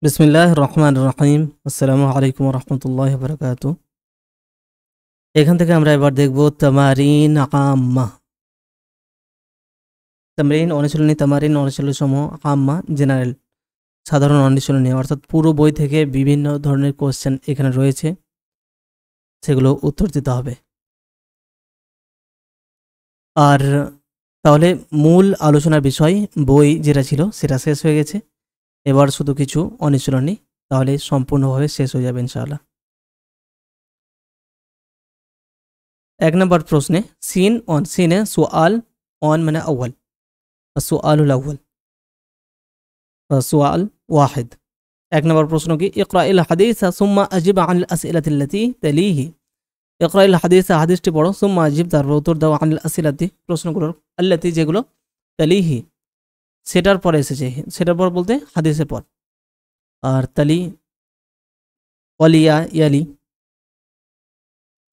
বিসমিল্লাহির রহমানির রহিম। আসসালামু আলাইকুম ওয়া রাহমাতুল্লাহি ওয়া বারাকাতুহু। এখান থেকে আমরা এবার দেখব তামারিন আম্মা। তামরিন অনুশীলনী, তামারিন অনুশীলনী সমূহ, আম্মা জেনারেল, সাধারণ অনুশীলনী, অর্থাৎ পুরো বই থেকে বিভিন্ন ধরনের কোশ্চেন এখানে রয়েছে, সেগুলো উত্তর দিতে হবে। আর তাহলে মূল আলোচনার বিষয় বই যেটা ছিল সেটা শেষ হয়ে গেছে, এবার শুধু কিছু অনুশীলনী, তাহলে সম্পূর্ণভাবে শেষ হয়ে যাবে ইনশাআল্লাহ। এক নম্বর প্রশ্নে সিন অন, সিনে সুআল, অন মানে আউয়াল, সুআলুল আউয়াল, সুআল ওয়াহিদ। এক নম্বর প্রশ্ন কি, ইকরাইল হাদিস সুম্মা আজিব আনিল আসইলাতিল্লাতি তালিহি। ইকরাইল হাদিস, হাদিসটি পড়ো, সুম্মা আজিব তারপর উত্তর দাও, আনিল আসইলাতি প্রশ্নগুলোর, আল্লাতি যেগুলো, তালিহি সেটার পরে এসেছে, সেটার পর বলতে হাদিসের পর, আর তালি ওয়ালিয়া ইয়ালি,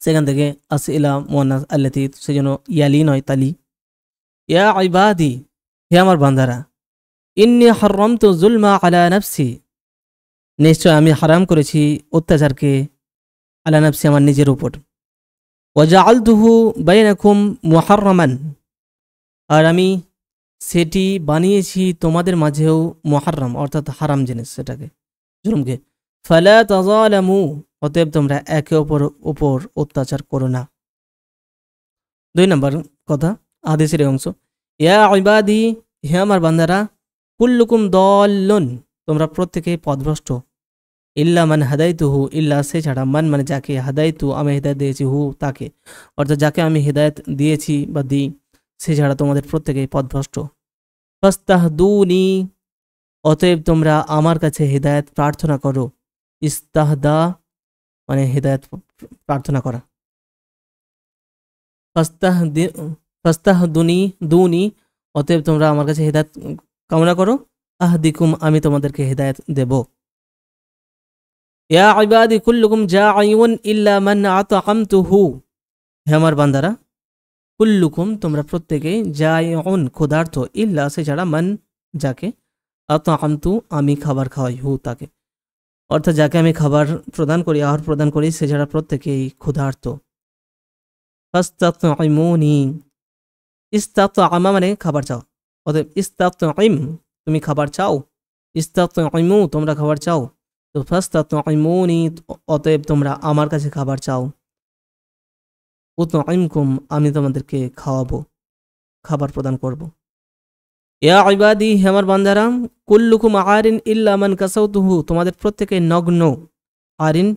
সেখান থেকে আসইলা মুয়ান্নাস আল্লাতি, সেজন্য ইয়ালি নয় তালি। ইয়া ইবাদি, হে আমার বান্দারা, ইন্নী হাররামতু যুলমা আলা নাফসি, নিশ্চয় আমি হারাম করেছি অত্যাচারকে, আলা নাফসি আমার নিজের উপর, ওয়া জাআলতুহু বাইনাকুম মুহাররামান, আর আমি সেটি বানিয়েছি তোমাদের মাঝেও মুহাররাম, অর্থাৎ হারাম জিনিস, সেটাকে জুলুমকে। ফালা তাযালামু, অতএব তোমরা একে অপরের উপর অত্যাচার করো না। দুই নম্বর কথা, হাদিসের এই অংশ, ইয়া ইবাদি, হে আমার বান্দারা, কুল্লুকুম দাল্লুন, তোমরা প্রত্যেকেই পথভ্রষ্ট, ইল্লা মান হাদাইতুহু, ইল্লা সে ছাড়া, মান মানে যাকে, হাদাইতু আমি হিদায়ত দিয়েছি, হু তাকে, অর্থাৎ যাকে আমি হিদায়ত দিয়েছি বা দিই, সে ছাড়া তোমাদের প্রত্যেকেই পথভ্রষ্ট। ফাস্তাহদুনি, অতএব তোমরা আমার কাছে হিদায়ত প্রার্থনা করো। ইস্তাহদা মানে হিদায়ত প্রার্থনা করা। ফাস্তাহদুনি দুনি, অতএব তোমরা আমার কাছে হিদায়ত কামনা করো। আহদিকুম, আমি তোমাদেরকে হিদায়ত দেব। ইয়া ইবাদি কুল্লুকুম জাঈউন ইল্লা মান আতআমতুহু, হে আমার বান্দারা, কুল্লুকুম তোমরা প্রত্যেকেই, জাঈউন ক্ষুধার্ত, ইল্লা সে ছাড়া, মান যাকে, আতআমতু আমি খাবার খাওয়াই, হু তাকে, অর্থাৎ যাকে আমি খাবার প্রদান করি, আহার প্রদান করি, সে ছাড়া প্রত্যেকেই ক্ষুধার্ত। ফাস্তাতঈমুনি, ইস্তাতআমা মানে খাবার চাও, অতএব ইস্তাতঈম তুমি খাবার চাও, ইস্তাতঈমু তোমরা খাবার চাও, তো ফাস্তাতঈমুনি অতএব তোমরা আমার কাছে খাবার চাও। উতঈমকুম আমি তোমাদেরকে খাওয়াবো, খাবার প্রদান করব। ইয়া ইবাদি, হে আমার বান্দারা, কুল্লুকুম আরিন ইল্লা মান কাসাউতুহু, তোমাদের প্রত্যেকে নগ্ন, আরিন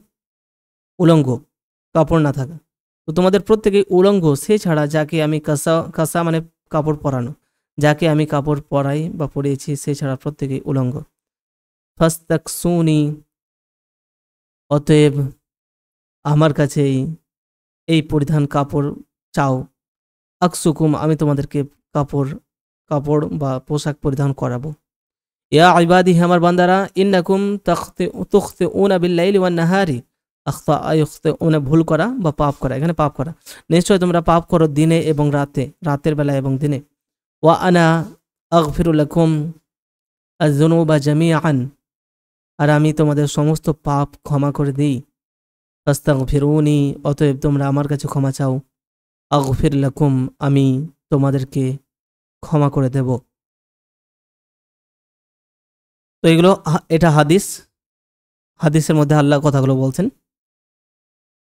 উলঙ্গ, কাপড় না থাকা, তো তোমাদের প্রত্যেকে উলঙ্গ, সে ছাড়া যাকে আমি কাসা মানে কাপড় পরানো, যাকে আমি কাপড় পরাই বা পরিয়েছি, সে ছাড়া প্রত্যেকেই উলঙ্গ। ফাস্তাকসুনি, অতএব আমার কাছেই এই পরিধান কাপড় চাও। আকসুকুম আমি তোমাদেরকে কাপড় বা পোশাক পরিধান করাবো। ইয়া ইবাদি, হে আমার বান্দারা, ইন্নাকুম তুখতিউনা বিল্লাইলি ওয়ান নাহারি, আখতাউনা ভুল করা বা পাপ করা, এখানে পাপ করা, নিশ্চয় তোমরা পাপ করো দিনে এবং রাতে, রাতের বেলা এবং দিনে। ওয়া আনা আগফিরু লাকুম আয-যুনুবা জামিআন, আর আমি তোমাদের সমস্ত পাপ ক্ষমা করে দিই। ফাস্তাগফিরুনি, অতএব তোমরা আমার কাছে ক্ষমা চাও। আগফির লাকুম, আমি তোমাদেরকে ক্ষমা করে দেব। তো এগুলো, এটা হাদিস, হাদিসের মধ্যে আল্লাহ কথাগুলো বলছেন।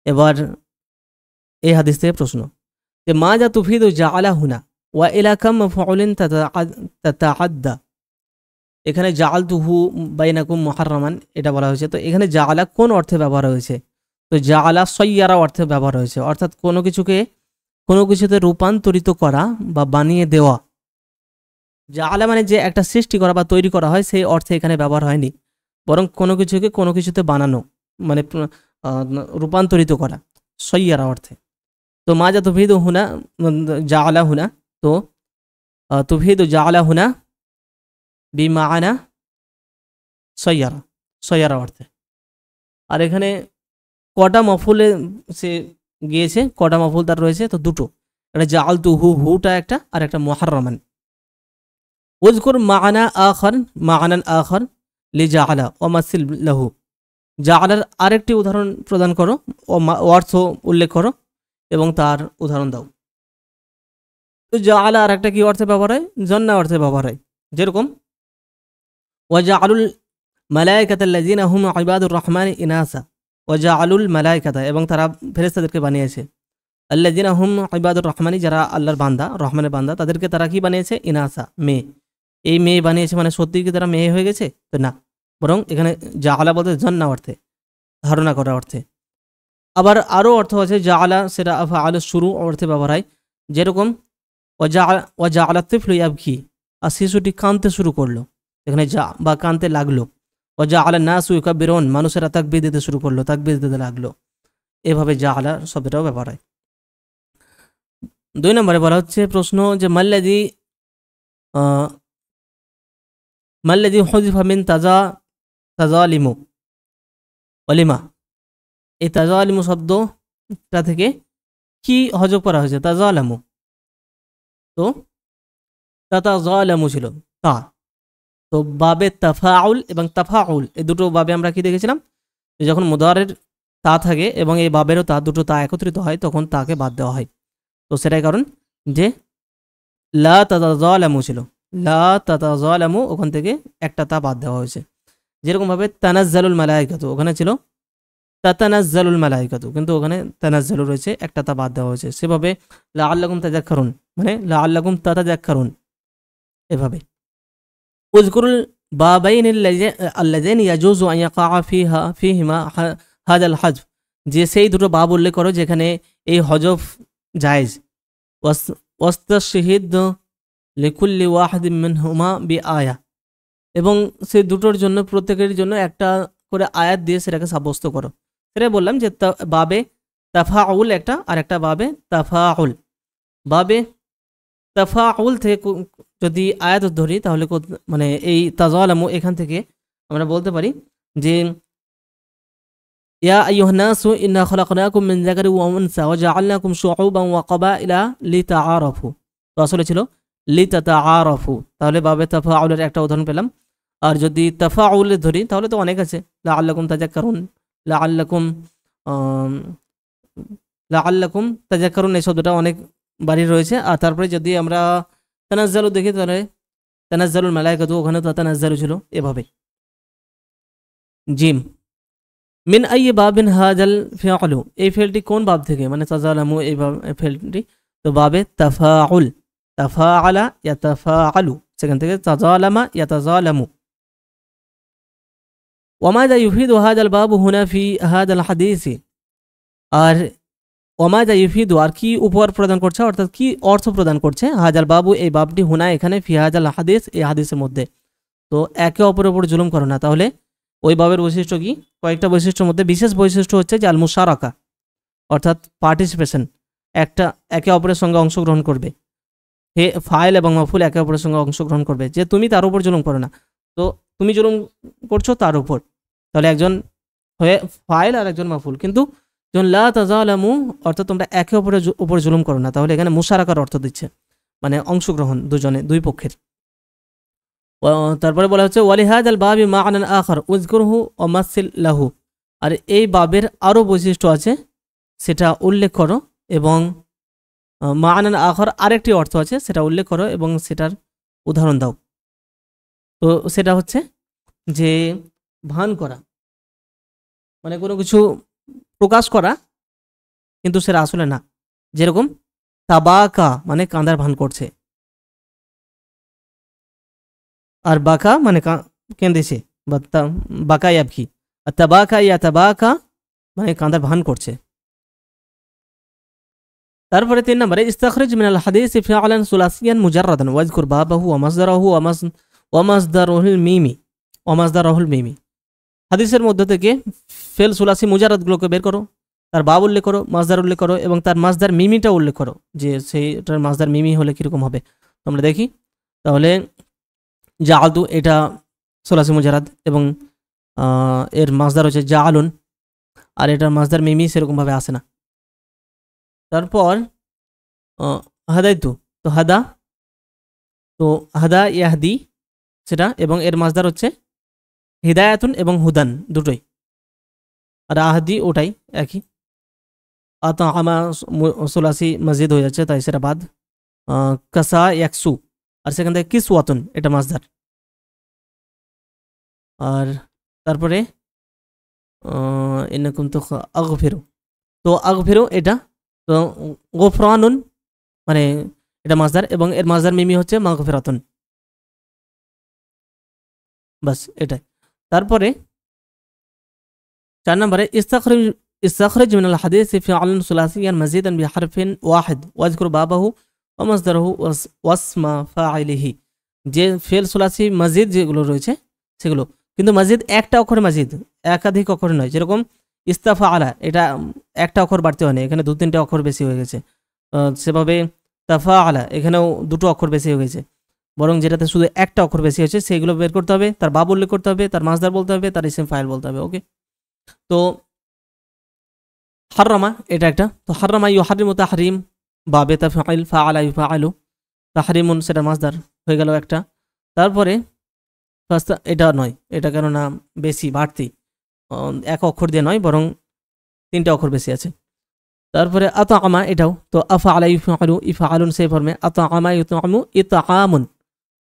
এবার এই হাদিস থেকে প্রশ্ন, যে মা যা তুফিদু জাআলা হুনা ওয়া ইলা কাম মাফউলিন তাতাআদ্দা, এখানে জাআলতুহু বাইনাকুম মুহাররামান এটা বলা হয়েছে, তো এখানে জাআলা কোন অর্থে ব্যবহার হয়েছে? তো জাআলা সাইয়ারা অর্থে ব্যবহার হয়েছে, অর্থাৎ কোনো কিছুতে রূপান্তরিত করা বা বানিয়ে দেওয়া। জাআলা মানে যে একটা সৃষ্টি করা বা তৈরি করা হয়, সেই অর্থে এখানে ব্যবহার হয়নি, বরং কোনো কিছুকে কোনো কিছুতে বানানো মানে রূপান্তরিত করা, সাইয়ারা অর্থে। তো মা যা তুফিদু হুনা জাআলা হুনা, তো তুফিদু জাআলা হুনা বিমাআনা সাইয়ারা, সাইয়ারা অর্থে। আর এখানে কটা মফুলে সে গিয়েছে, কটা মফুল তার রয়েছে? তো দুটো, একটা জাআলতুহু, হুটা একটা, আর একটা মুহাররামান। উযকুর মা'আনা আখার, মা'আনান আখার লিজাআলা ওয়ামাসিল লাহু, জাআলার আরেকটি উদাহরণ প্রদান করো ও অর্থ উল্লেখ করো এবং তার উদাহরণ দাও। তো জাআলা আরেকটা কি অর্থে ব্যবহার হয়? জন্না অর্থে ব্যবহার হয়। যেরকম ওয়াজআলুল মালায়েকাতাল্লাযিনা হুম ইবাদুর রহমানি ইনাসা, ওয়াজআলুল মালায়েকাতা, এবং তারা ফেরেশতাদেরকে বানিয়েছে, আল্লাযিনা হুম ইবাদুর রহমানি, যারা আল্লাহর বান্দা, রহমানের বান্দা, তাদেরকে তারা কি বানিয়েছে? ইনাসা, মেয়ে। এই মেয়ে বানিয়েছে মানে সত্যি কি তারা মেয়ে হয়ে গেছে? তো না, বরং এখানে জাআলা বলতে জন্না অর্থে, ধারণা করা অর্থে। আবার আরও অর্থ আছে জাআলা, সেটা আফআলুস শুরু অর্থে ব্যবহার হয়। যেরকম ওয়াজআলা তিফলু ইয়াবকি, আর শিশুটি কাঁদতে শুরু করলো, এখানে যা বা কাঁদতে লাগলো। ওয়াজআলা নাসু ইউকাব্বিরুন, মানুষেরা তাকবীর দিতে শুরু করলো, তাকবীর দিতে লাগলো। এভাবে জাআলা শব্দটাও ব্যবহার হয়। 2 নম্বরে বলা হচ্ছে প্রশ্ন যে মাল্লাযী হুযিফা মিন তাযালিমু ওয়ালিমা, এই তাযালিমু শব্দটা থেকে কি হযফ করা হয়েছে? তাযালামু, তো তাতাযালামু ছিল তা, তো বাবে তাফাউল এবং তাফাউল, এই দুটো বাবে আমরা কি দেখেছিলাম? যখন মুদারের তা থাকে এবং এই বাবেরও তা, দুটো তা একত্রিত হয়, তখন তাকে বাদ দেওয়া হয়। তো সেটাই কারণ যে লা তাতাযালামু ছিল, লা তাতাযালামু, ওখান থেকে একটা তা বাদ দেওয়া হয়েছে। যেরকমভাবে তানাজ্জালুল মালায়েকাতু, ওখানে ছিল তাতানাজ্জালুল মালায়েকাতু, কিন্তু ওখানে তানাজ্জালু রয়েছে, একটা তা বাদ দেওয়া হয়েছে। সেভাবে লাআল্লাকুম তাযাক্কারুন মানে লাআল্লাকুম তাতাযাক্কারুন, এভাবে। উযকুরুল বাবাইন আল্লাযাইনি ইয়াজুযু আন ইয়াকা ফীহিমা হাযাল হাযফ, যে সেই দুটো বাব উল্লেখ করো যেখানে এই হযফ জায়েজ। ওয়াস্তাশহিদ লিকুল্লি ওয়াহিদিন মিনহুমা বিআয়া, এবং সেই দুটোর জন্য প্রত্যেকের জন্য একটা করে আয়াত দিয়ে সেটাকে সাব্যস্ত করো। সেটাই বললাম যে বাবে তাফাউল একটা, আর একটা বাবে তাফাউল। বাবে তাফাউল থেকে যদি আয়াত ধরি তাহলে মানে এই তাযালামু, এখান থেকে আমরা বলতে পারি যে ইয়া আইয়ুহান নাসু ইন্না খলাকনাকুম মিন যাকারিন ওয়া উনসা ওয়া জাআলনাকুম শুউবান ওয়া ক্বাবাইলা লিতাআরাফু, তো আসলে ছিল লিতাতাআরাফু। তাহলে বাবে তাফাউলের একটা উদাহরণ পেলাম। আর যদি তাফাউল ধরি তাহলে তো অনেক আছে, লাআল্লাকুম তাযাক্কারুন, লাআল্লাকুম তাযাক্কারুন, এই শব্দটা অনেক বাড়ি রয়েছে। আর তারপরে যদি আমরা তানাজ্জালু দেখি তাহলে তানাজ্জালুল মালায়েকাতু, ওখানে তো তানাজ্জালু ছিল, এভাবে। জিম মিন আইয়ি বাবিন হাযাল ফিআলু, এই ফেলটি কোন বাব থেকে, মানে তাযালামু এই ফেলটি, তো বাবে তাফাউল, তাফাআলা ইয়াতাফাআলু, সেখান থেকে তাযালামা ইয়াতাযালামু। ওয়ামাযা ইউফিদু হাযাল বাবু হুনা ফি হাযাল হাদীসি, আর ওয়ামাযা ইউফিদু, আর কি উপহার প্রদান করছে, অর্থাৎ কি অর্থ প্রদান করছে, হাযাল বাবু এই বাবটি, হুনা এখানে, ফি হাযাল হাদীস এই হাদিসের মধ্যে। তো একে অপরের উপর জুলুম করো না। তাহলে ওই বাবের বৈশিষ্ট্য কি? কয়েকটা বৈশিষ্ট্যের মধ্যে বিশেষ বৈশিষ্ট্য হচ্ছে যে আল মুশারাকা, অর্থাৎ পার্টিসিপেশন, একে অপরের সঙ্গে অংশগ্রহণ করবে। হে ফাইল এবং মাফুল একে অপরের সঙ্গে অংশগ্রহণ করবে, যে তুমি তার উপর জুলুম করো না, তো তুমি জুলুম করছো তার উপর, তাহলে একজন হয়ে ফাইল আর একজন মাফুল। কিন্তু যখন লা তাযালামু, অর্থাৎ তোমরা একে অপরের উপর জুলুম করো না, তাহলে এখানে মুশারাকার অর্থ দিচ্ছে, মানে অংশগ্রহণ দুই পক্ষের। তারপরে বলা হচ্ছে ওয়ালিহাদাল বাবি মা'নান আখার উযকুরহু ওয়া মাসিল লাহু, আর এই বাবের আরও বৈশিষ্ট্য আছে, সেটা উল্লেখ করো, এবং মা'নান আখার আরেকটি অর্থ আছে, সেটা উল্লেখ করো এবং সেটার উদাহরণ দাও। তো সেটা হচ্ছে যে ভান করা, মানে কোনো কিছু প্রকাশ করা কিন্তু সেটা আসলে না। যেরকম তাবাকা মানে কাঁদার ভান করছে, আর বাকা মানে কেঁদেছে, বা বাকা ইয়াবকি, আর তাবাকা ইয়া তাবাকা মানে কাঁদার ভান করছে। তারপরে 3 নম্বরে ইস্তাখরিজ মিনাল হাদিস ফিআলান সুলাসিয়ান মুজাররাদান ওয়াজকুর বাবাহু ওয়া মাসদারাহু ওয়া মাসদারুল মিমি, হাদিসের মধ্যে থেকে ফেল সুলাসি মুজাররাদগুলোকে বের করো, তার বাব উল্লেখ করো, মাসদার উল্লেখ করো, এবং তার মাসদার মিমিটা উল্লেখ করো, যে সেইটার মাসদার মিমি হলে কীরকম হবে। আমরা দেখি তাহলে জাআলতু, এটা সুলাসি মুজাররাদ, এবং এর মাসদার হচ্ছে জাআলুন, আর এটার মাসদার মিমি সেরকমভাবে আসে না। তারপর হাদাইতু, তো হাদা ইয়াহদি সেটা, এবং এর মাসদার হচ্ছে হিদায়াতুন এবং হুদান দুটোই। আর আহদি ওটাই একই। আতাআমা সুলাসি মসজিদ হয়ে যাচ্ছে, তাই সেটা বাদ। কাসা ইয়াকসু, আর সেখান থেকে কিসওয়াতুন, এটা মাসদার। আর তারপরে ইন্নাকুম তো আগফিরু, তো আগফিরু এটা তো গোফরানুন, মানে এটা মাসদার এবং এর মাসদার মিমি হচ্ছে মাগফিরাতুন, বাস এটাই। তারপরে 4 নম্বরে ইস্তাখরিজ মিনাল হাদিস ফিআলুন সুলাসিয়ান মাজিদান বিহারফিন ওয়াহিদ ওয়াজকুর বাবাহু ওয়া মাসদারহু ওয়াসমা ফাইলিহি। যে ফেল সুলাসি মাজিদ যেগুলো রয়েছে সেগুলো, কিন্তু মাজিদ একটা অক্ষরে মাজিদ, একাধিক অক্ষরে নয়। যেরকম ইস্তাফা আলা, এটা একটা অক্ষর বাড়তে হয়নি, এখানে 2-3টে অক্ষর বেশি হয়ে গেছে। সেভাবে তাফা আলা, এখানেও 2টো অক্ষর বেশি হয়ে গেছে, বরং যেটাতে শুধু একটা অক্ষর বেশি হয়েছে সেগুলো বের করতে হবে, তার বাব উল্লেখ করতে হবে, তার মাসদার বলতে হবে, তার ইসিম ফাইল বলতে হবে। ওকে, তো হাররামা এটা একটা, তো হাররামা ইউহারিমু তাহরিম, বাবে তাফঈল ফাআলা ইউফআলু, তাহরিমুন সেটা মাসদার হয়ে গেল একটা। তারপরে এটা নয়, এটা কেননা বেশি বাড়তি, এক অক্ষর দিয়ে নয় বরং 3টে অক্ষর বেশি আছে। তারপরে আতাআমা, এটাও তো আফআলা ইউফআলু, ইফআলুন সেই ফর্মে, আতাআমা ইউতাআমু ইতআমুন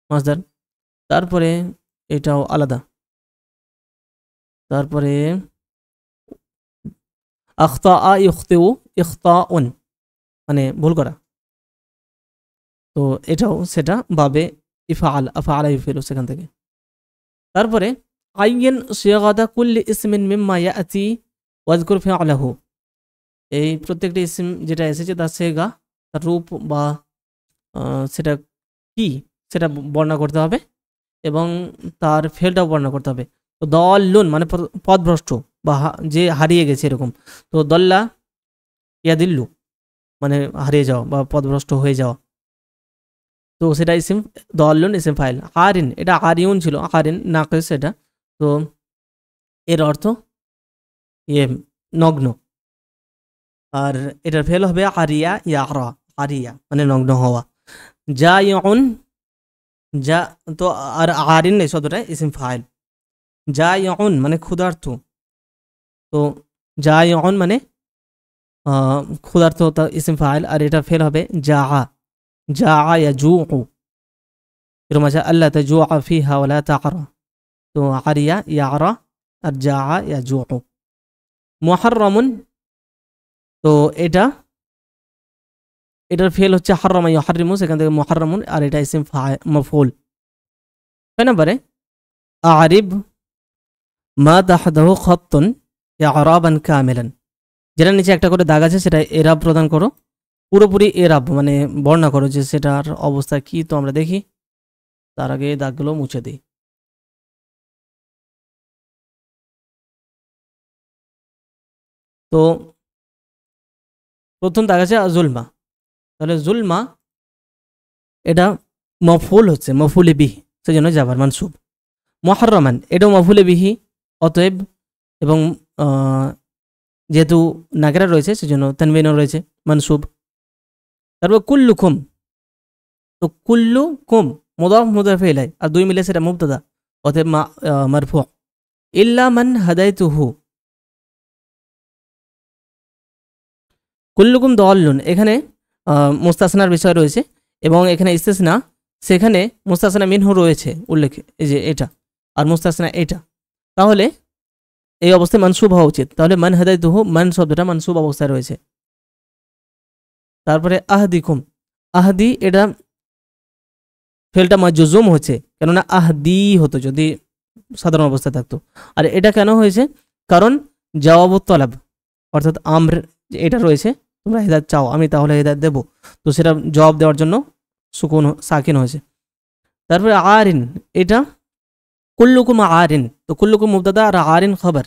মাসদার। তারপরে এটাও আলাদা। তারপরে আখতাআ ইখতিউ ইখতাউন, মানে ভুল করা, তো এটাও সেটা বাবে ইফআল, আফআলা ইউফিলু সেখান থেকে। তারপরে আইয়িন সিয়াগাতা কুল্লি ইসমিন মিম্মা ইয়াতি ওয়াজকুর ফিআলাহু, এই প্রত্যেকটি ইসম যেটা এসেছে তার সেগা, তার রূপ বা সেটা কি সেটা বর্ণনা করতে হবে এবং তার ফেলটাও বর্ণনা করতে হবে। তো দল্লুন মানে পথভ্রষ্ট বা যে হারিয়ে গেছে এরকম, তো দল্লা ইয়াদিল্লু মানে হারিয়ে যাওয়া বা পথভ্রষ্ট হয়ে যাওয়া, তো সেটা ইসিম দল্লুন ইসিম ফাইল। আরিন, এটা আরিউন ছিল, আরিন নাকিস এটা, তো এর অর্থ নগ্ন, আর এটার ফেল হবে আরিয়া ইয়ারা, আরিয়া মানে নগ্ন হওয়া। জায়উন, যা তো আর আরিন এই শব্দটা ইসিম ফাইল। জায়উন মানে ক্ষুধার্ত, তো জায়উন মানে ক্ষুধার্ত তা ইসিম ফাইল, আর এটা ফেল হবে জাআ, জাআ ইয়াজুউ, এরকম আছে আল্লা তাজুআ ফিহা ওয়ালা তাআরা, তো আরিয়া ইয়ারা আর জাআ ইয়াজুউ। মুহাররামুন, তো এটার ফেল হচ্ছে হাররামা ইউহারিমু, সেখান থেকে মুহাররামুন, আর এটা ইসিম মাফউল। 6 নম্বরে আরিব মা তাহদাহু খাত্তুন ইরাবান কামিলান, যেটা নিচে একটা করে দাগ আছে সেটা এরাব প্রদান করো, পুরোপুরি এরাব মানে বর্ণনা করো যে সেটার অবস্থা কি। তো আমরা দেখি, তার আগে দাগগুলো মুছে দিই। তো প্রথম দাগ আছে জুলমা, তাহলে জুলমা এটা মফুল হচ্ছে, মফুলে বিহি, সেজন্য যাবার মানসুব। মুহাররামান, এটাও মফুলে বিহি, অতএব এবং যেহেতু নাকেরা রয়েছে সেজন্য তানবিনও রয়েছে, মানসুব। তারপর কুল্লুকুম, তো কুল্লুকুম মুদাফ মুদাফ ইলাইহি, আর 2 মিলে সেটা মুবতাদা, অতএব মারফু। ইল্লা মান হাদাইতুহু, কুল্লুকুম দাল্লুন, এখানে মুস্তাসনার বিষয় রয়েছে এবং এখানে ইস্তিসনা, সেখানে মুস্তাসনা মিনহু রয়েছে উল্লেখ, এই যে এটা, আর মুস্তাসনা এটা, তাহলে এই অবস্থায় মানসুব হওয়া উচিত। তাহলে মান হাদাইতুহু, মান শব্দটা মানসুব অবস্থায় রয়েছে। তারপরে আহদিকুম, আহদি এটা ফেলটা মাজজুম হচ্ছে, কেননা আহদি হতো যদি সাধারণ অবস্থায় থাকতো, আর এটা কেন হয়েছে, কারণ জওয়াবুত তলব, অর্থাৎ আমর এটা রয়েছে, তোমরা হেদায়েত চাও, আমি তাহলে হেদায়েত দেব, তো সেটা জবাব দেওয়ার জন্য সুকুন সাকিন হয়েছে। তারপরে আরিন, এটা কুল্লুকুম আরিন, তো কুল্লুকুম মুবতাদা আর আরিন খবর,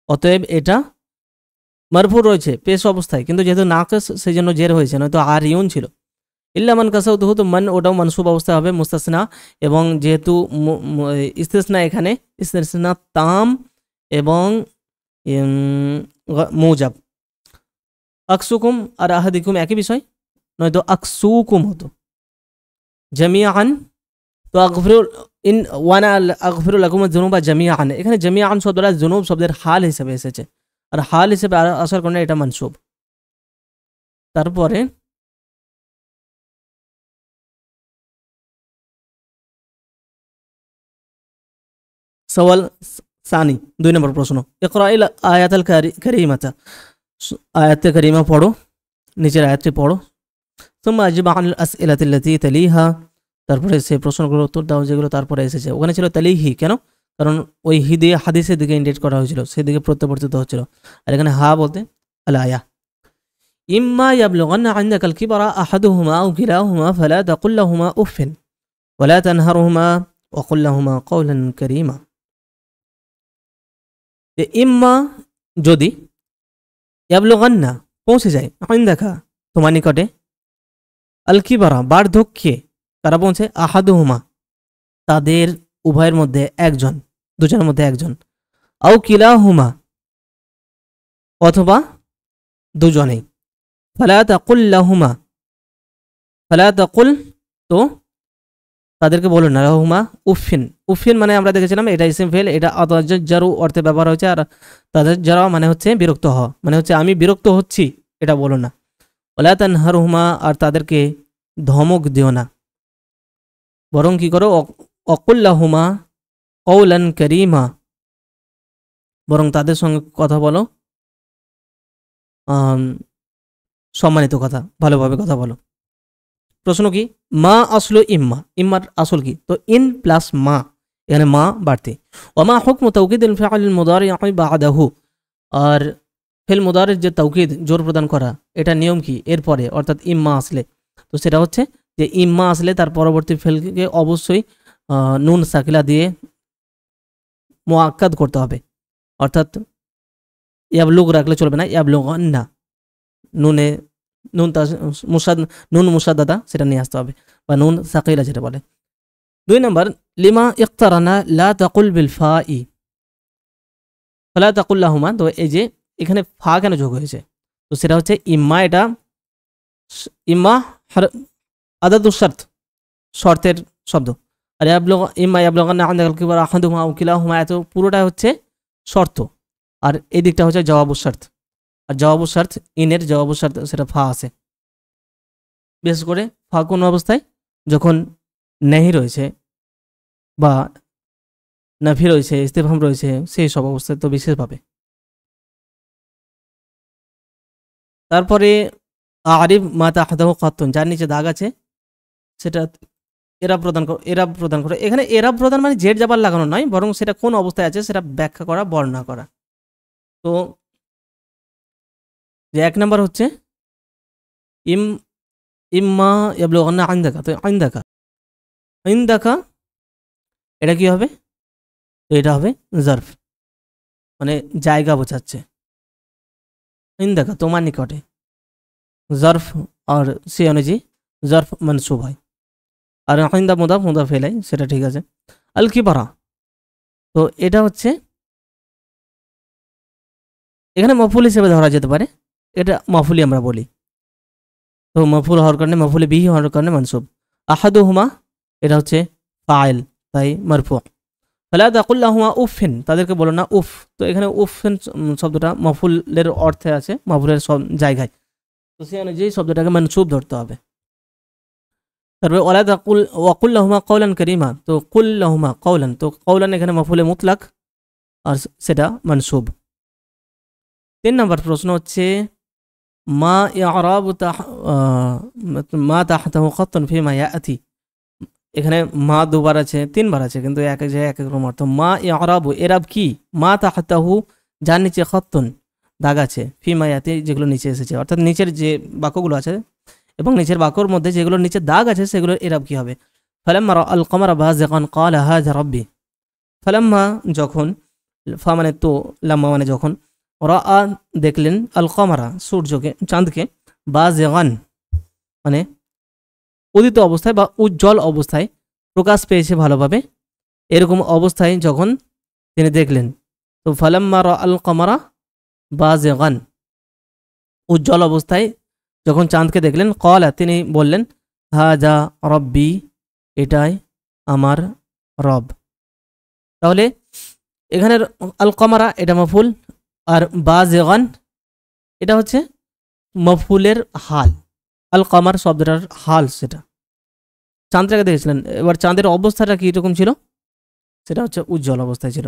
অতএব এটা মারফু রয়েছে পেশ অবস্থায়, কিন্তু যেহেতু নাকিস সেই জন্য জের হয়েছে, নয়তো আরিউন ছিল। ইল্লা মান কাসাউতুহু, তো মান ওটাও মানসুব অবস্থায় হবে, মুস্তাসনা, এবং যেহেতু ইস্তিসনা এখানে ইস্তিসনা তাম এবং মুজাব। আকসুকুম আর আহাদিকুম একই বিষয়, নয়তো আকসুকুম হতো। জামিআন, তো তো ইন ওয়ানা আগফিরু লাকুম যুনুবা জামিআন, এখানে জামিআন শব্দটা যুনুব শব্দের হাল হিসেবে এসেছে, আর হাল হিসেবে আসার কারণে এটা মানসুব। তারপরে সওয়াল সানি 2 নম্বর প্রশ্ন, ইকরাইল আয়াতুল কারীমাতা, আয়াতে কারীমা পড়ো, নিচের আয়াতটি পড়ো। সুম্মা আজিব আনিল আসইলাতিল্লাতী তালিহা, তারপরে সেই প্রশ্নগুলোর উত্তর দাও যেগুলো তারপরে এসেছে। ওখানে ছিল তালিহি, কেন? কারণ ওই হি দিয়ে হাদিসের দিকে ইন্ডিকেট করা হয়েছিল, সেদিকে প্রত্যাবর্তিত হচ্ছিল। আর এখানে হা বলতে আল আয়া। ইম্মা ইয়াবলুগান্না ইনদাকাল কিবারা আহাদুহুমা আও কিলাহুমা ফালা তাকুল লাহুমা উফিন ওয়ালা তানহারহুমা ওয়া কুল লাহুমা কওলান কারীমা। ইম্মা যদি, ইয়াবলুগান্না পৌঁছে যায়, ইনদাকা তোমার নিকটে, আল কিবারা বার্ধক্যে, তারা পৌঁছে, আহাদুহুমা তাদের উভয়ের মধ্যে একজন, দুজনের মধ্যে একজন, আও কিলাহুমা অথবা দুজনেই, ফালা তাকুল লাহুমা, ফালা তাকুল তো তাদেরকে বলো না, লাহুমা উফিন, উফিন মানে আমরা দেখেছিলাম এটা ইসিম ফেল, এটা আতাজাজ্জারু অর্থে ব্যবহার হয়েছে, আর তাজাজ্জারা মানে হচ্ছে বিরক্ত হওয়া, মানে হচ্ছে আমি বিরক্ত হচ্ছি, এটা বলো না। ওয়ালা তানহারহুমা আর তাদেরকে ধমক দিও না, বরং কি করো, অকুল লাহুমা কওলান কারীমা, বরং তাদের সঙ্গে কথা বলো সম্মানিত কথা, ভালোভাবে কথা বলো। প্রশ্ন কি, মা আসলো ইম্মা, ইম্মার আসল কি? তো ইন প্লাস মা, এখানে মা বাড়তি। ওমা হুকমু তাওকিদিল ফাইল মুদারি বাদাহু, আর ফিল মুদারির যে তাওকিদ জোর প্রদান করা, এটা নিয়ম কি এরপরে, অর্থাৎ ইম্মা আসলে? তো সেটা হচ্ছে যে ইম্মা আসলে তার পরবর্তী ফেলকে অবশ্যই নুন সাকিলা দিয়ে মুআক্কাদ করতে হবে, অর্থাৎ ইয়াবলুগ রাখলে চলবে না, ইয়াবলুগান্না নুনে নুন নুন মুসাদ্দাদা সেটা নিয়ে আসতে হবে, বা নুন সাকিলা যেটা বলে। 2 নম্বর, লিমা ইকতারানা লা তাকুল বিল ফাই, ফালা তাকুল লাহুমা, তো এই যে এখানে ফা কেন যোগ হয়েছে? তো সেটা হচ্ছে ইম্মা, এটা ইম্মা আদাদুস শর্ত, শর্তের শব্দ, আর ইম্মা ইয়াবলুগান্না ইনদাকাল কিবারা আহাদুহুমা আও কিলাহুমা, এত পুরোটা হচ্ছে শর্ত, আর এই দিকটা হচ্ছে জওয়াবুস শর্ত। আর জওয়াবুস শর্ত, ইনের জওয়াবুস শর্ত সেটা ফা আছে, বিশেষ করে ফা কোন অবস্থায়, যখন নেহি রয়েছে বা নাফি রয়েছে, ইস্তেফহাম রয়েছে, সেই সব অবস্থায় তো বিশেষভাবে। তারপরে আরিফ মা তাহতাহু কাত্তুন, যার নিচে দাগ আছে সেটা এরাব প্রদান করে। এখানে এরাব প্রদান মানে জেড জাবার লাগানো নয়, বরং সেটা কোন অবস্থায় আছে সেটা ব্যাখ্যা করা, বর্ণনা করা। তো যে 1 নম্বর হচ্ছে ইম্মা ইয়াবলুগান্না ইনদাকা, তো ইনদাকা এটা কি হবে? তো এটা হবে জারফ, মানে জায়গা বোঝাচ্ছে। ইনদাকা তোমার নিকটে, জারফ, আর সে অনুযায়ী জারফ মনসুব হয়। আর ইনদা মুদাফ মুদাফ ইলাই, সেটা ঠিক আছে। আল কিবারা, তো এটা হচ্ছে এখানে মফুল হিসেবে ধরা যেতে পারে, এটা মফুলি আমরা বলি। তো মফুল হওয়ার কারণে, মফুলি বিহি হওয়ার কারণে মনসুব। আহাদুহুমা এটা হচ্ছে ফাইল, তাই মারফু। ফালা তাকুল লাহুমা উফিন, তাদেরকে বলো না উফ, তো এখানে উফিন শব্দটা মফুলের অর্থে আছে, মফুলের সব জায়গায়, তো সে অনুযায়ী শব্দটাকে মনসুব ধরতে হবে। তারপরে ওয়ালা তাকুল ওয়াকুল লাহুমা কওলান কারীমা, তো কুল লাহুমা কওলান, তো কওলান এখানে মফুলে মুতলাক, আর সেটা মনসুব। 3 নম্বর প্রশ্ন হচ্ছে মা ইআরাবু মা তাহতাহু খাত্তুন ফিমা ইয়াতি, এখানে মা 2 বার আছে, 3 বার আছে, কিন্তু এক এক জায়গায় এক এক রকম অর্থ। মা ইআরাবু, এরাব কি? মা তাহতাহু যার নিচে খাত্তুন দাগ আছে, ফিমা ইয়াতি যেগুলো নিচে এসেছে, অর্থাৎ নিচের যে বাক্যগুলো আছে এবং নিচের বাক্যর মধ্যে যেগুলো নিচে দাগ আছে সেগুলোর এরাব কি হবে? ফালাম্মা রাআল কমারা বাযিগান ক্বালা হাযা রাব্বি, ফালাম্মা যখন, ফা মানে তো, লাম্মা মানে যখন, রাআ দেখলেন, আল কমারা সূর্যকে, চাঁদকে, বাযিগান মানে উদিত অবস্থায় বা উজ্জ্বল অবস্থায়, প্রকাশ পেয়েছে ভালোভাবে, এরকম অবস্থায় যখন তিনি দেখলেন, তো ফালাম্মা রাআল কমারা বাযিগান উজ্জ্বল অবস্থায় যখন চাঁদকে দেখলেন, ক্বালা তিনি বললেন, হাযা রাব্বি এটাই আমার রব। তাহলে এখানের আল কমারা এটা মফুল, আর বাযিগান এটা হচ্ছে মফুলের হাল। আল কমার শব্দটার হাল সেটা চাঁদটাকে দেখেছিলেন, এবার চাঁদের অবস্থাটা কি রকম ছিল, সেটা হচ্ছে উজ্জ্বল অবস্থায় ছিল।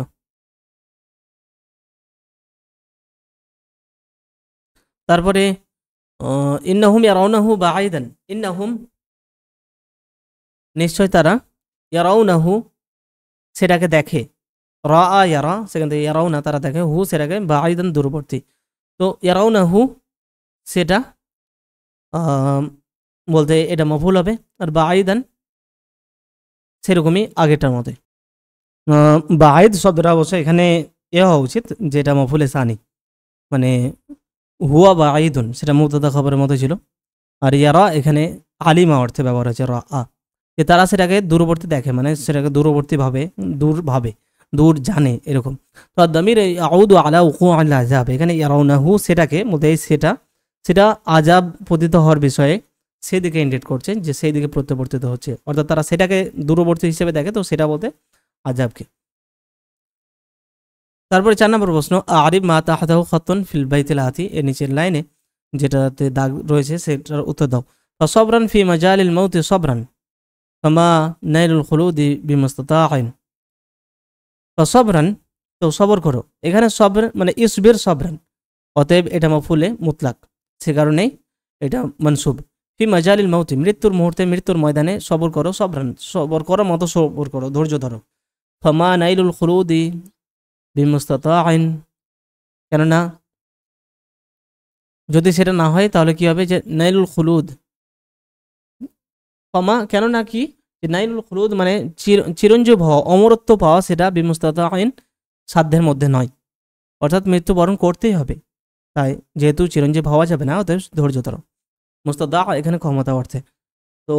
তারপরে ইন্নাহুম ইয়ারাউনাহু বাঈদান, ইন্নাহুম নিশ্চয় তারা, ইয়ারাউনাহু সেটাকে দেখে, রা ইয়ারা সেখান থেকে ইয়ারাউনা তারা দেখে, হু সেটাকে বাঈদান দূরবর্তী। তো ইয়ারাউনাহু সেটা বলতে এটা মফুল হবে, আর বাঈদান সেরকমই আগেরটার মতে। বাঈদ শব্দটা অবশ্য এখানে এ হওয়া উচিত যেটা মফুলে সানি, মানে হুয়া বাঈদুন সেটা মুবতাদা খবরের মতো ছিল, আর ইয়ারা এখানে আলিমা অর্থে ব্যবহার হয়েছে রা আ, যে তারা সেটাকে দূরবর্তী দেখে, মানে সেটাকে দূরবর্তীভাবে দূর জানে এরকম। তো দামির আউদু আলা উকু আল আজাব, এখানে ইয়ারাউনাহু সেটাকে বলতে সেটা আজাব পতিত হওয়ার বিষয়ে সেদিকে ইন্ডিকেট করছে, যে সেই দিকে প্রত্যাবর্তিত হচ্ছে, অর্থাৎ তারা সেটাকে দূরবর্তী হিসেবে দেখে, তো সেটা বলতে আজাবকে। তারপরে 4 নম্বর প্রশ্ন, আরিফ মা তাহতাহু খাতুন ফিল বাইতিল আতি, এর নিচের লাইনে যেটাতে দাগ রয়েছে সেটার উত্তর দাও। ফাসবরান ফি মাজালিল মাউতি সবরান ফামা নাইলুল খুলুদি বিমাস্তাতাইন। ফাসবরান তো সবর করো, এখানে সবর মানে ইসবির সবরান, অতএব এটা মফুলে মুতলাক, সে কারণেই এটা মনসুব। ফি মাজালিল মাউতি মৃত্যুর মুহূর্তে, মৃত্যুর ময়দানে সবর করো, সবরান সবর করো মতো সবর করো, ধৈর্য ধরো। ফামা নাইলুল খুলুদি বিমুস্তাতাইন, কেননা যদি সেটা না হয় তাহলে কি হবে, যে নাইলুল খুলুদ ফমা, কেননা কি, যে নাইলুল খুলুদ মানে চিরঞ্জীব হওয়া, অমরত্ব পাওয়া, সেটা বিমুস্তাতাইন সাধ্যের মধ্যে নয়, অর্থাৎ মৃত্যুবরণ করতেই হবে, তাই যেহেতু চিরঞ্জীব হওয়া যাবে না, অতএব ধৈর্য ধরো। মুস্তাদা এখানে ক্ষমতা অর্থে। তো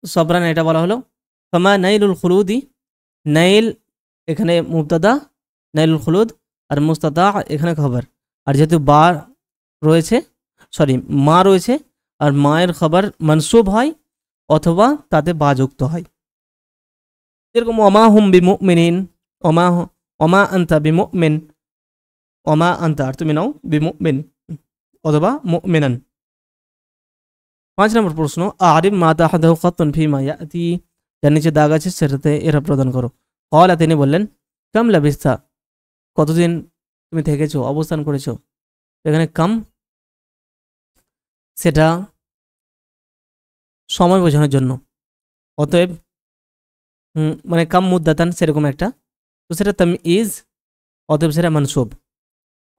সবরান এটা বলা হলো। ফমা নাইলুল খুলুদি, নাইল এখানে মুবতাদা, নাইলুল খুলুদ, আর মুস্তাদা এখানে খবর, আর যেহেতু বা রয়েছে, সরি মা রয়েছে, আর মায়ের খবর মনসুব হয় অথবা তাতে বা যুক্ত হয়, যেরকম ওমা হুম বিমুমিনিন, ওমা আনতা বিমুমিন, ওমা আনতা আর তুমি নাও বিমুমিন অথবা মুমিনান। 5 নম্বর প্রশ্ন, আরিফ মা তাহতাহু খাতুন ফিমা ইয়াতি, যার নিচে দাগ আছে সেটাতে এরা প্রদান করো। ক্বালা তিনি বললেন, কাম লাবিস্তা কতদিন তুমি থেকেছো, অবস্থান করেছো। এখানে কাম সেটা সময় বোঝানোর জন্য, অতএব মানে কাম মুদ্দাতান সেরকম একটা, তো সেটা তামইজ, অতএব সেটা মানসুব।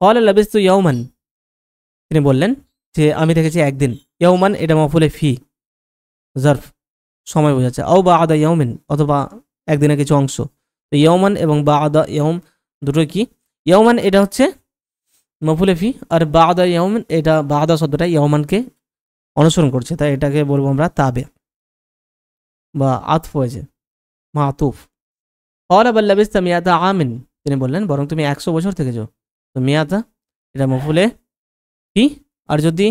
ক্বালা লাবিস্তু ইয়াওমান, তিনি বললেন যে আমি থেকেছি একদিন। ইয়াওমান এটা মফুলে ফি জারফ, সময় বোঝাচ্ছে। আও বা আদা ইয়াউমিন, অথবা একদিনের কিছু অংশ। তো ইয়াওমান এবং বা আদা ইয়াউম দুটো কি, ইয়াওমান এটা হচ্ছে মফুলে ফি, আর বা আদা ইয়াউমিন এটা বা আদা শব্দটা ইয়াওমানকে অনুসরণ করছে, তাই এটাকে বলবো আমরা তাবে বা আতফ হয়েছে, মাতুফ। ক্বালা বাল লাবিস্তা মিয়াতা আমিন, তিনি বললেন বরং তুমি 100 বছর থেকেছো। তো মিয়াতা এটা মফুলে ফি, আর যদি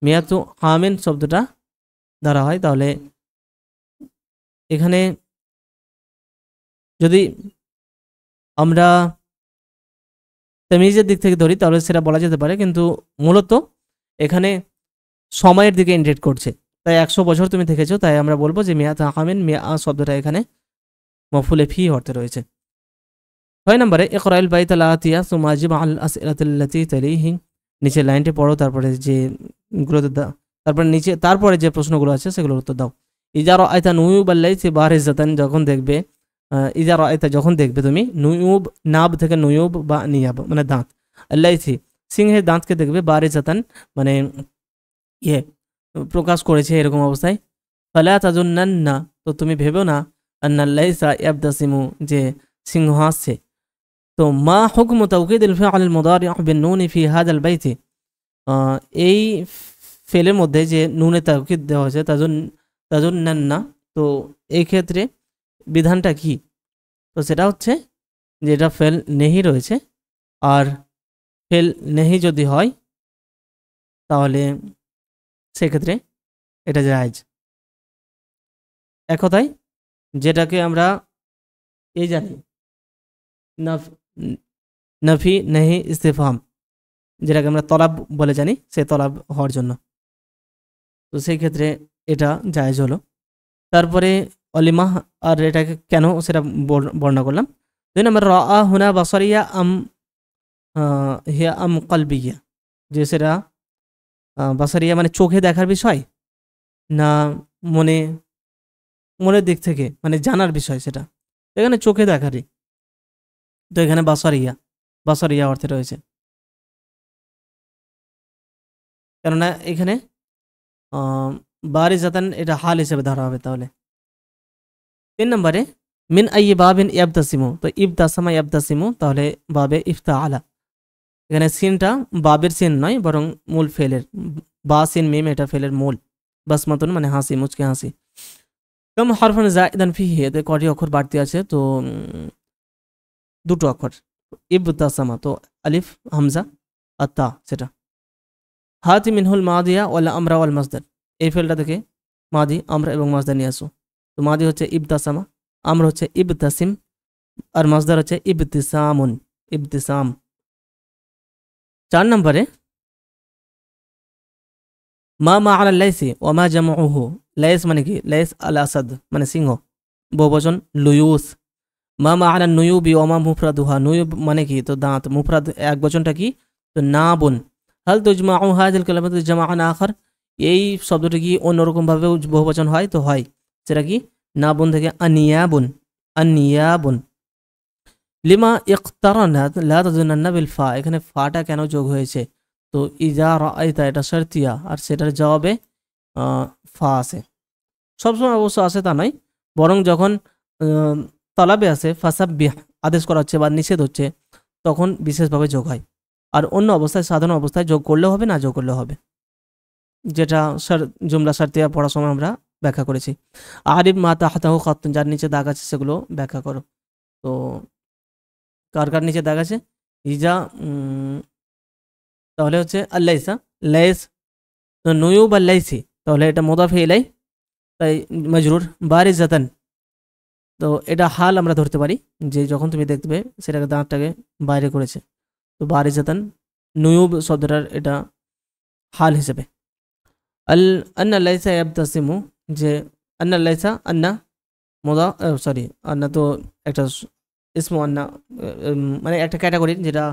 মিয়াতু আমিন শব্দটা ধরা হয় তাহলে এখানে যদি আমরা তামিজের দিক থেকে ধরি তাহলে সেটা বলা যেতে পারে, কিন্তু মূলত এখানে সময়ের দিকে ইন্ডিকেট করছে, তাই 100 বছর তুমি থেকেছো, তাই আমরা বলবো যে মিয়াত আমিন, মিয়া শব্দটা এখানে মফুলে ফি অর্থে রয়েছে। 6 নম্বরে ইকরাইল বাইতাল আতিয়া সুম্মা আজিব আল আসইলাতাল্লাতী তালিহি, নিচে লাইনটি পড়ো, তারপরে যে গুলোতে তারপরে যে প্রশ্নগুলো আছে সেগুলোর উত্তর দাও। ইজা রাআইতা নুয়ুব আল্লাইতি বারিজাতান, যখন দেখবে, ইজা রাআইতা যখন দেখবে তুমি, নুয়ুব নাব থেকে নুয়ুব বা নিয়াব মানে দাঁত, আল্লাইতি সিংহের দাঁতকে দেখবে, বারিজাতান মানে ইয়ে প্রকাশ করেছে এরকম অবস্থায়। ফালা তাজুন্নান্না, তো তুমি ভেবেও না, আন্নাল্লাইসা ইয়াবতাসিমু যে সিংহ হাসছে। তো মা হুকমু তাওকিদিল ফিআলিল মুদারিউ বিন-নুন ফি হাযাল বাইতি, এই ফেলের মধ্যে যে নুনে তাওকিদ দেওয়া হয়েছে তাজুন্নান্না, তো এই ক্ষেত্রে বিধানটা কি, তো সেটা হচ্ছে যে এটা ফেল নেহি রয়েছে, আর ফেল নেহি যদি হয় তাহলে সেক্ষেত্রে এটা জায়েজ। এক কথায় যেটাকে আমরা এই জানি নফ নফি নাহি ইস্তিফহাম, যেটাকে আমরা তলাব বলে জানি, সে তলাব হওয়ার জন্য। তো সেই ক্ষেত্রে এটা জায়েজ হলো। তারপরে অলিমাহ, আর এটাকে কেন সেটা বর্ণনা করলাম। 2 নম্বর রাআ হুনা বাসারিয়া আম হিয়া আম কলবিয়া, যে সেটা বাসারিয়া মানে চোখে দেখার বিষয় না মনের দিক থেকে মানে জানার বিষয়, সেটা এখানে চোখে দেখারই। তো এখানে বাসারিয়া অর্থে রয়েছে, কেননা এখানে বারিজাতান এটা হাল হিসেবে ধরা হবে। তাহলে 3 নম্বরে মিন আইয়ি বাবিন ইয়াবতাসিমু, তো ইবতাসামা ইয়াবতাসিমু, তাহলে বাবে ইফতাআলা, এখানে সিনটা বাবের সিন নয় বরং মূল ফেলের, বা সিন মিম এটা ফেলের মূল। বাসমাতুন মানে হাসি, মুচকে হাসি। কম হরফান জাইদান ফিহি, এতে কয়টি অক্ষর বাড়তি আছে? তো 2টো অক্ষর। ইবতাসামা তো আলিফ হামজা আর তা, সেটা। হাতি মিনহুল মাদিয়া ওয়ালা আমরা ওয়াল মাসদার, এই ফেলটা থেকে মাদি, আমরা এবং মাসদার নিয়ে আসো। তো মাদি হচ্ছে ইবতাসামা, আমরা হচ্ছে ইবতাসিম, আর মাসদার হচ্ছে ইবতিসামুন, ইবতিসাম। 4 নম্বরে মা আলা লাইসি ও মা জামউহু, লাইস মানে কি? লাইস আল আসাদ মানে সিংহ, বহুবচন লুয়ুস। মা আলা নুয়ুবি ও মা মুফরাদুহা, নুয়ুব মানে কি? তো দাঁত। মুফরাদ এক বচনটা কি? তো নাবুন। হাল তুজমাউ হাযিল কালিমাতু জামাআন আখার, এই শব্দটি কি অন্যরকম ভাবে বহুবচন হয়? তো হয়, সেটা কি? নাবুন থেকে আনিয়াবুন, আনিয়াবুন। লিমা ইকতারানাত লা তাজুন্নান্না বিল ফা, এখানে ফাটা কেন যোগ হয়েছে? তো ইজা রাআইতা এটা শারতিয়া, আর সেটার জবাবে ফা আছে। সবসময় অবশ্য আসে তা নয়, বরং যখন তলাবে আছে ফাসাব্বিহ আদেশ করা হচ্ছে বা নিষেধ হচ্ছে, তখন বিশেষভাবে যোগ হয়। আর অন্য অবস্থায়, সাধারণ অবস্থায় যোগ করলেও হবে, না যোগ করলেও হবে, যেটা জুমলা শারতিয়া পড়ার সময় আমরা ব্যাখ্যা করেছি। আরিব মা তাহতাহু খাত্তুন, যার নিচে দাগ আছে সেগুলো ব্যাখ্যা করো। তো কার কার নিচে দাগ আছে? ইজা তাহলে হচ্ছে আল্লাইসা, লাইস, তো নুয়ুব আল্লাইসি, তাহলে এটা মুদাফ ইলাই, তাই মজরুর। বারিজাতান, তো এটা হাল আমরা ধরতে পারি, যে যখন তুমি দেখবে সেটাকে দাঁতটাকে বাইরে করেছে। তো বারিজাতান নুয়ুব শব্দটার এটা হাল হিসেবে। আল আন্না লাইসা ইয়াবতাসিমু, যে আন্না লাইসা, আন্না মুদা সরি আন্না তো একটা ইসমু আন্না, মানে একটা ক্যাটাগরি, যেটা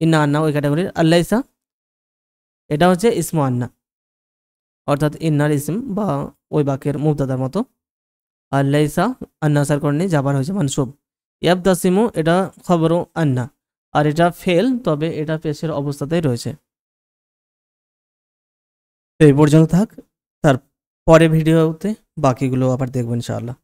ইন্না আন্না ওই ক্যাটাগরির। আল্লাইসা এটা হচ্ছে ইসমু আন্না, অর্থাৎ ইন্নার ইসম বা ওই বাক্যের মুবতাদার মতো। আর লাইসা আন্নাসার কারণে যাবার হয়েছে মানসুব। ইয়াবতাসিমু এটা খবরও আন্না, আর এটা ফেল, তবে এটা পেশের অবস্থাতেই রয়েছে। এই পর্যন্ত থাক, তার পরে ভিডিওতে বাকিগুলো আবার দেখবো ইনশাআল্লাহ।